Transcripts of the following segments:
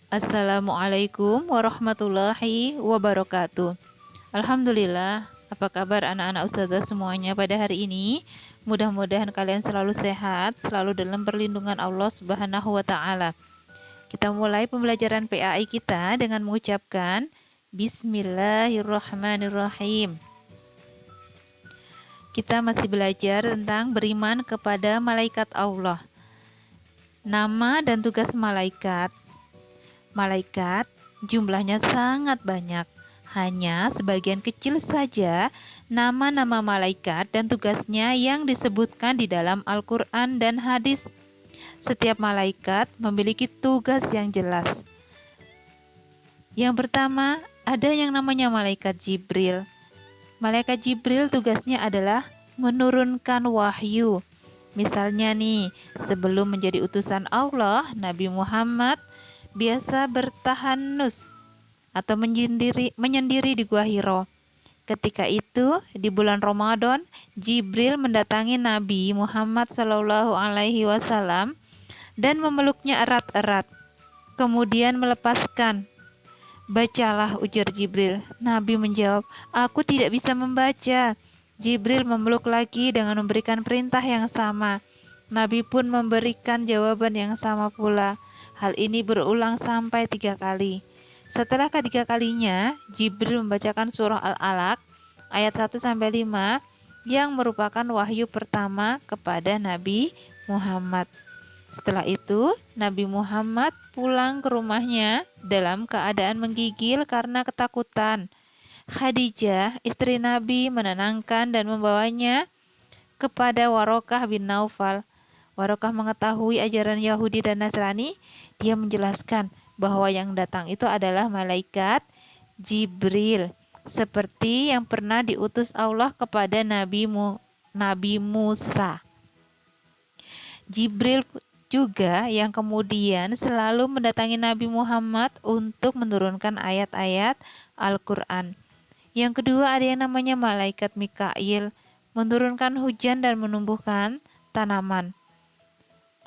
Assalamualaikum warahmatullahi wabarakatuh. Alhamdulillah, apa kabar anak-anak ustazah semuanya pada hari ini? Mudah-mudahan kalian selalu sehat, selalu dalam perlindungan Allah Subhanahu wa taala. Kita mulai pembelajaran PAI kita dengan mengucapkan Bismillahirrahmanirrahim. Kita masih belajar tentang beriman kepada malaikat Allah. Nama dan tugas malaikat. Malaikat jumlahnya sangat banyak. Hanya sebagian kecil saja nama-nama malaikat dan tugasnya yang disebutkan di dalam Al-Quran dan hadis. Setiap malaikat memiliki tugas yang jelas. Yang pertama, ada yang namanya malaikat Jibril. Malaikat Jibril tugasnya adalah menurunkan wahyu. Misalnya nih, sebelum menjadi utusan Allah, Nabi Muhammad biasa bertahanus atau menyendiri di Gua Hiro. Ketika itu, di bulan Ramadan, Jibril mendatangi Nabi Muhammad SAW dan memeluknya erat-erat. Kemudian melepaskan. Bacalah, ujar Jibril. Nabi menjawab, aku tidak bisa membaca. Jibril memeluk lagi dengan memberikan perintah yang sama. Nabi pun memberikan jawaban yang sama pula. Hal ini berulang sampai 3 kali. Setelah ketiga kalinya, Jibril membacakan surah Al-Alaq ayat 1-5 yang merupakan wahyu pertama kepada Nabi Muhammad. Setelah itu, Nabi Muhammad pulang ke rumahnya dalam keadaan menggigil karena ketakutan. Khadijah, istri Nabi, menenangkan dan membawanya kepada Warokah bin Naufal. Warokah mengetahui ajaran Yahudi dan Nasrani. Dia menjelaskan bahwa yang datang itu adalah malaikat Jibril, seperti yang pernah diutus Allah kepada Nabi Musa. Jibril juga yang kemudian selalu mendatangi Nabi Muhammad untuk menurunkan ayat-ayat Al-Quran. Yang kedua, ada yang namanya malaikat Mikail, menurunkan hujan dan menumbuhkan tanaman.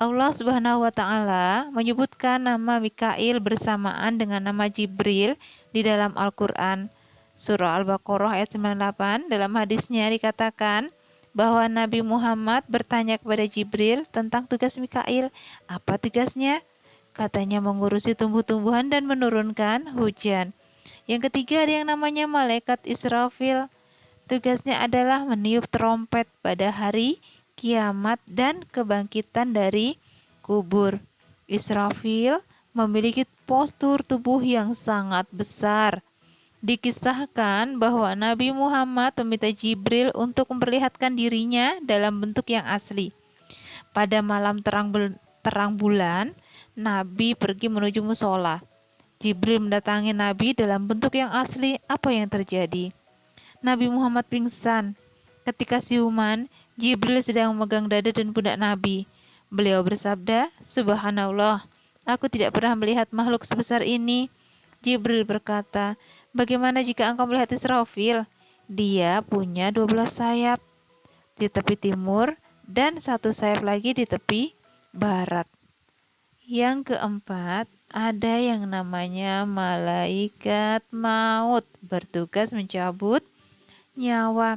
Allah Subhanahu wa taala menyebutkan nama Mikail bersamaan dengan nama Jibril di dalam Al-Quran. Surah Al-Baqarah ayat 98, dalam hadisnya dikatakan bahwa Nabi Muhammad bertanya kepada Jibril tentang tugas Mikail. Apa tugasnya? Katanya mengurusi tumbuh-tumbuhan dan menurunkan hujan. Yang ketiga, ada yang namanya malaikat Israfil. Tugasnya adalah meniup trompet pada hari kiamat dan kebangkitan dari kubur. Israfil memiliki postur tubuh yang sangat besar. Dikisahkan bahwa Nabi Muhammad meminta Jibril untuk memperlihatkan dirinya dalam bentuk yang asli. Pada malam terang bulan, Nabi pergi menuju musola. Jibril mendatangi Nabi dalam bentuk yang asli. Apa yang terjadi? Nabi Muhammad pingsan. Ketika siuman, Jibril sedang memegang dada dan pundak Nabi. Beliau bersabda, Subhanallah, aku tidak pernah melihat makhluk sebesar ini. Jibril berkata, bagaimana jika engkau melihat Israfil? Dia punya 12 sayap di tepi timur dan 1 sayap lagi di tepi barat. Yang keempat, ada yang namanya malaikat maut, bertugas mencabut nyawa.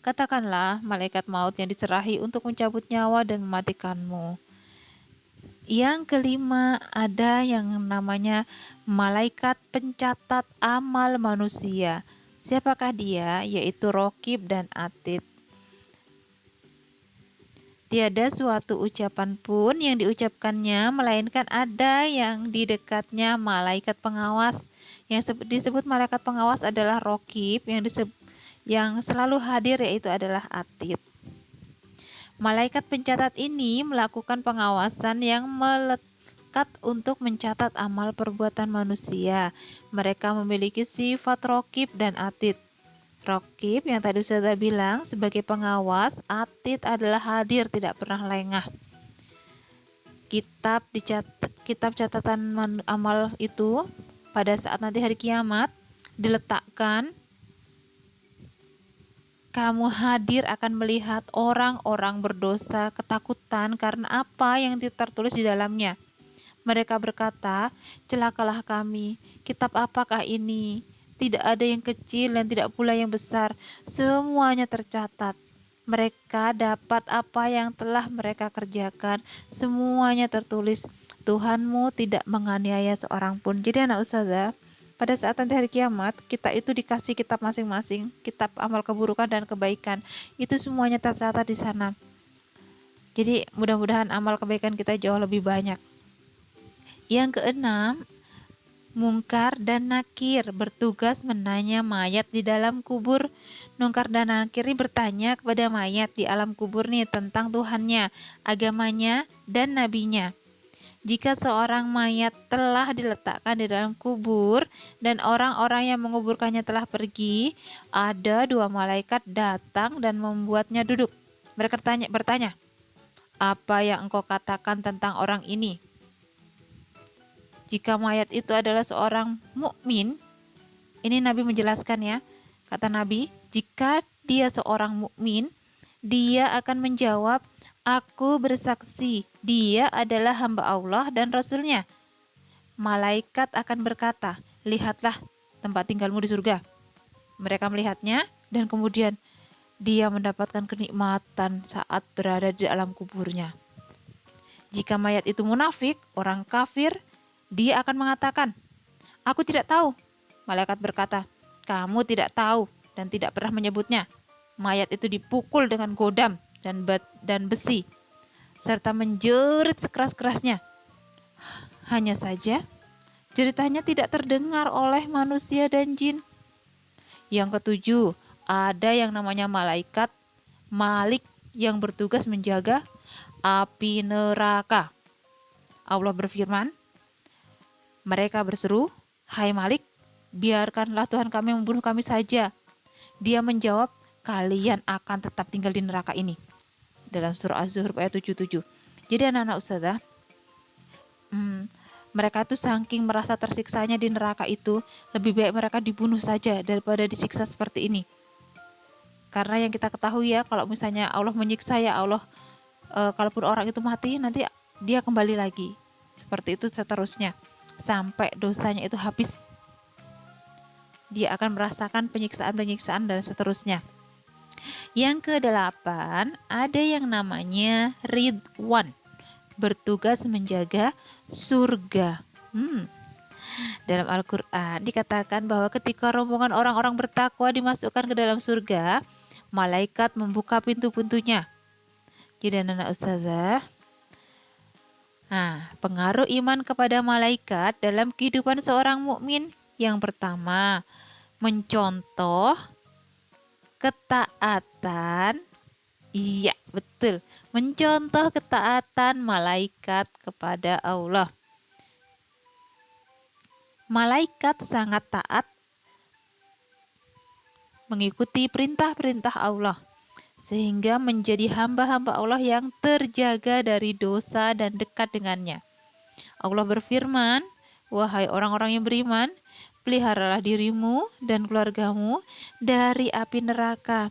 Katakanlah malaikat maut yang diserahi untuk mencabut nyawa dan mematikanmu. Yang kelima, ada yang namanya malaikat pencatat amal manusia. Siapakah dia? Yaitu Raqib dan Atid. Tiada suatu ucapan pun yang diucapkannya, melainkan ada yang di dekatnya malaikat pengawas. Yang disebut malaikat pengawas adalah Raqib, yang selalu hadir yaitu adalah Atid. Malaikat pencatat ini melakukan pengawasan yang melekat untuk mencatat amal perbuatan manusia. Mereka memiliki sifat Raqib dan Atid. Raqib yang tadi saya bilang sebagai pengawas, Atid adalah hadir, tidak pernah lengah. Kitab catatan amal itu pada saat nanti hari kiamat diletakkan. Kamu hadir akan melihat orang-orang berdosa ketakutan karena apa yang tertulis di dalamnya. Mereka berkata, celakalah kami, kitab apakah ini? Tidak ada yang kecil dan tidak pula yang besar, semuanya tercatat. Mereka dapat apa yang telah mereka kerjakan, semuanya tertulis. Tuhanmu tidak menganiaya seorang pun. Jadi anak ustazah, pada saat nanti hari kiamat, kita itu dikasih kitab masing-masing, kitab amal keburukan dan kebaikan. Itu semuanya tercatat di sana. Jadi mudah-mudahan amal kebaikan kita jauh lebih banyak. Yang keenam, Mungkar dan Nakir bertugas menanya mayat di dalam kubur. Mungkar dan Nakir ini bertanya kepada mayat di alam kubur nih tentang Tuhannya, agamanya, dan nabinya. Jika seorang mayat telah diletakkan di dalam kubur dan orang-orang yang menguburkannya telah pergi, ada dua malaikat datang dan membuatnya duduk. Mereka bertanya, apa yang engkau katakan tentang orang ini? Jika mayat itu adalah seorang mukmin, ini Nabi menjelaskan ya. Kata Nabi, jika dia seorang mukmin, dia akan menjawab, aku bersaksi, dia adalah hamba Allah dan Rasulnya. Malaikat akan berkata, lihatlah tempat tinggalmu di surga. Mereka melihatnya dan kemudian dia mendapatkan kenikmatan saat berada di alam kuburnya. Jika mayat itu munafik, orang kafir, dia akan mengatakan, aku tidak tahu. Malaikat berkata, kamu tidak tahu dan tidak pernah menyebutnya. Mayat itu dipukul dengan godam dan besi, serta menjerit sekeras-kerasnya. Hanya saja, jeritannya tidak terdengar oleh manusia dan jin. Yang ketujuh, ada yang namanya malaikat Malik yang bertugas menjaga api neraka. Allah berfirman, mereka berseru, hai Malik, biarkanlah Tuhan kami membunuh kami saja. Dia menjawab, kalian akan tetap tinggal di neraka ini. Dalam surah Az-Zuhruf ayat 77. Jadi anak-anak ustazah, mereka itu saking merasa tersiksanya di neraka itu, lebih baik mereka dibunuh saja daripada disiksa seperti ini. Karena yang kita ketahui ya, kalau misalnya Allah menyiksa ya Allah, kalaupun orang itu mati, nanti dia kembali lagi. Seperti itu seterusnya. Sampai dosanya itu habis. Dia akan merasakan penyiksaan-penyiksaan dan seterusnya. Yang kedelapan, ada yang namanya Ridwan, bertugas menjaga surga. Dalam Al-Quran dikatakan bahwa ketika rombongan orang-orang bertakwa dimasukkan ke dalam surga, malaikat membuka pintu-pintunya. Jadi anak ustazah, pengaruh iman kepada malaikat dalam kehidupan seorang mukmin. Yang pertama, mencontoh ketaatan. Iya, betul. Mencontoh ketaatan malaikat kepada Allah. Malaikat sangat taat mengikuti perintah-perintah Allah, sehingga menjadi hamba-hamba Allah yang terjaga dari dosa dan dekat dengannya. Allah berfirman, wahai orang-orang yang beriman, peliharalah dirimu dan keluargamu dari api neraka.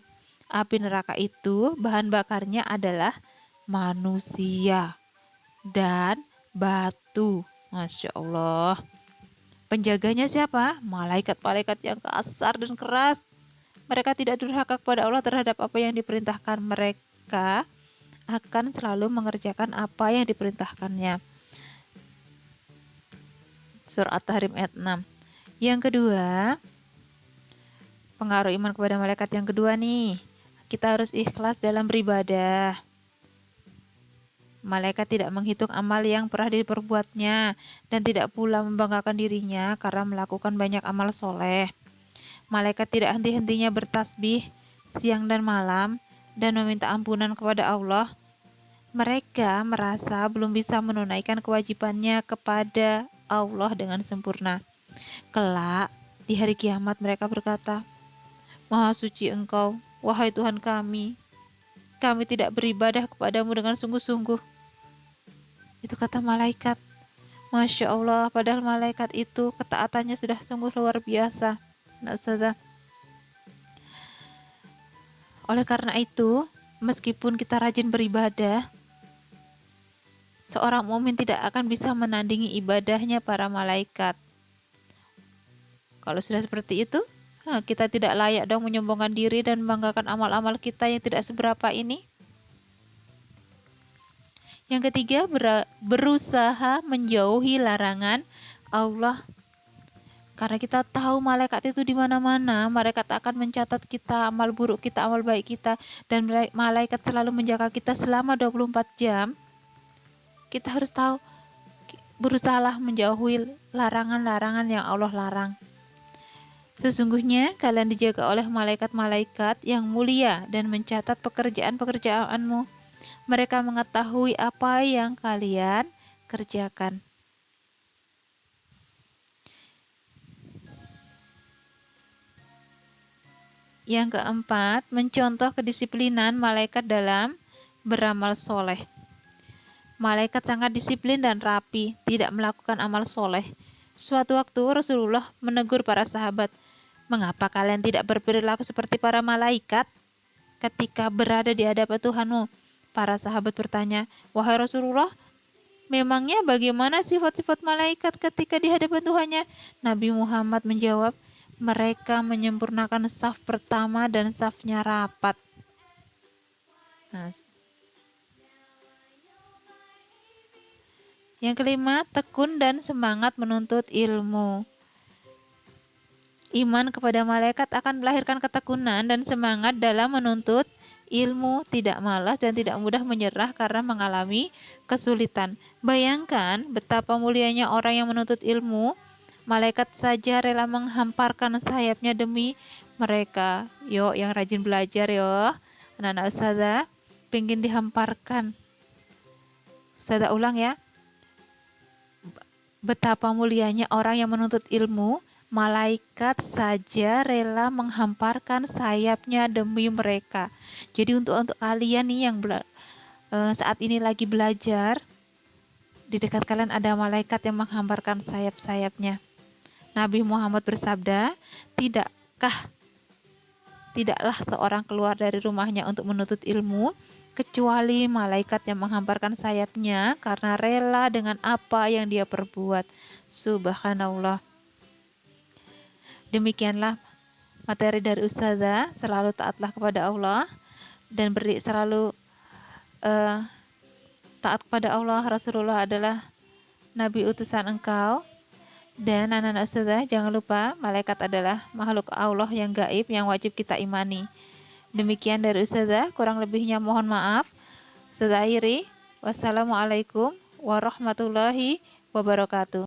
Api neraka itu bahan bakarnya adalah manusia dan batu. Masya Allah. Penjaganya siapa? Malaikat-malaikat yang kasar dan keras. Mereka tidak durhaka kepada Allah terhadap apa yang diperintahkan. Mereka akan selalu mengerjakan apa yang diperintahkannya. Surah At-Tahrim ayat 6. Yang kedua, pengaruh iman kepada malaikat yang kedua nih, kita harus ikhlas dalam beribadah. Malaikat tidak menghitung amal yang pernah diperbuatnya dan tidak pula membanggakan dirinya karena melakukan banyak amal soleh. Malaikat tidak henti-hentinya bertasbih siang dan malam dan meminta ampunan kepada Allah. Mereka merasa belum bisa menunaikan kewajibannya kepada Allah dengan sempurna. Kelak di hari kiamat mereka berkata, Maha suci Engkau, wahai Tuhan kami tidak beribadah kepadamu dengan sungguh-sungguh. Itu kata malaikat. Masya Allah, padahal malaikat itu ketaatannya sudah sungguh luar biasa. Nah, Ustazah. Oleh karena itu, meskipun kita rajin beribadah, Seorang mukmin tidak akan bisa menandingi ibadahnya para malaikat. Kalau sudah seperti itu, kita tidak layak dong menyombongkan diri dan membanggakan amal-amal kita yang tidak seberapa ini. Yang ketiga, berusaha menjauhi larangan Allah. Karena kita tahu malaikat itu di mana-mana, malaikat akan mencatat kita, amal buruk kita, amal baik kita, dan malaikat selalu menjaga kita selama 24 jam. Kita harus tahu, berusahalah menjauhi larangan-larangan yang Allah larang. Sesungguhnya kalian dijaga oleh malaikat-malaikat yang mulia dan mencatat pekerjaan-pekerjaanmu. Mereka mengetahui apa yang kalian kerjakan. Yang keempat, mencontoh kedisiplinan malaikat dalam beramal soleh. Malaikat sangat disiplin dan rapi, tidak melakukan amal soleh. Suatu waktu Rasulullah menegur para sahabat, "Mengapa kalian tidak berperilaku seperti para malaikat ketika berada di hadapan Tuhanmu?" Para sahabat bertanya, "Wahai Rasulullah, memangnya bagaimana sifat-sifat malaikat ketika di hadapan Tuhannya?" Nabi Muhammad menjawab, "Mereka menyempurnakan saf pertama dan safnya rapat." Nah, yang kelima, tekun dan semangat menuntut ilmu. Iman kepada malaikat akan melahirkan ketekunan dan semangat dalam menuntut ilmu, tidak malas dan tidak mudah menyerah karena mengalami kesulitan. Bayangkan betapa mulianya orang yang menuntut ilmu. Malaikat saja rela menghamparkan sayapnya demi mereka. Yo, yang rajin belajar yo, anak-anak ustazah, pengen dihamparkan. Ustazah ulang ya. Betapa mulianya orang yang menuntut ilmu. Malaikat saja rela menghamparkan sayapnya demi mereka. Jadi untuk kalian nih yang saat ini lagi belajar, di dekat kalian ada malaikat yang menghamparkan sayap-sayapnya. Nabi Muhammad bersabda, tidaklah seorang keluar dari rumahnya untuk menuntut ilmu, kecuali malaikat yang menghamparkan sayapnya karena rela dengan apa yang dia perbuat. Subhanallah. Demikianlah materi dari Ustazah. Selalu taatlah kepada Allah dan selalu taat kepada Allah. Rasulullah adalah Nabi utusan engkau. Dan anak-anak Ustazah, jangan lupa malaikat adalah makhluk Allah yang gaib yang wajib kita imani. Demikian dari Ustazah, kurang lebihnya mohon maaf. Ustazah akhiri, wassalamualaikum warahmatullahi wabarakatuh.